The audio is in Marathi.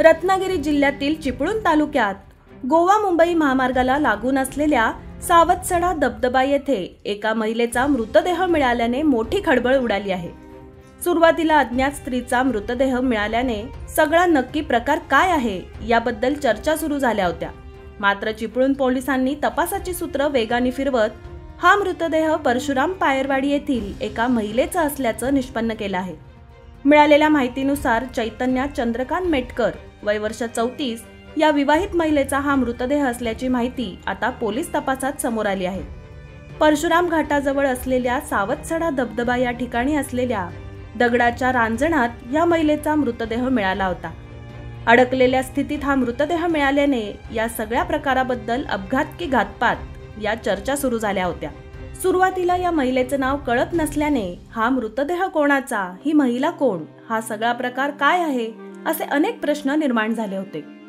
रत्नागिरी जिल्ह्यातील चिपळूण तालुक्यात गोवा मुंबई महामार्गाला लागून असलेल्या सावतसडा धबधबा येथे एका महिलेचा मृतदेह मिळाल्याने मोठी खळबळ उडाली आहे। सुरुवातीला अज्ञात स्त्रीचा मृतदेह मिळाल्याने सगळा नक्की प्रकार काय आहे याबद्दल चर्चा सुरू झाल्या होत्या। मात्र चिपळूण पोलिसांनी तपासाची सूत्र वेगाने फिरवत हा मृतदेह परशुराम पायरवाडी येथील एका महिलेचा असल्याचं निष्पन्न केलं आहे। मिळालेल्या माहितीनुसार चैतन्या चंद्रकांत मेटकर वय वर्ष 34 या विवाहित महिलेचा हा मृतदेह असल्याची माहिती आता पोलीस तपासात समोर आली आहे। परशुराम घाटाजवळ असलेल्या सावतसडा धबधबा या ठिकाणी असलेल्या दगडाच्या रांजणात या महिलेचा मृतदेह मिळाला होता। अडकलेल्या स्थितीत हा मृतदेह मिळाल्याने या सगळ्या प्रकाराबद्दल अपघात की घातपात या चर्चा सुरू झाल्या होत्या। सुरुवातीला या महिलेचं नाव कळत नसल्याने हा मृतदेह कोणाचा, ही महिला कोण, हा सगळा प्रकार काय आहे असे अनेक प्रश्न निर्माण झाले होते।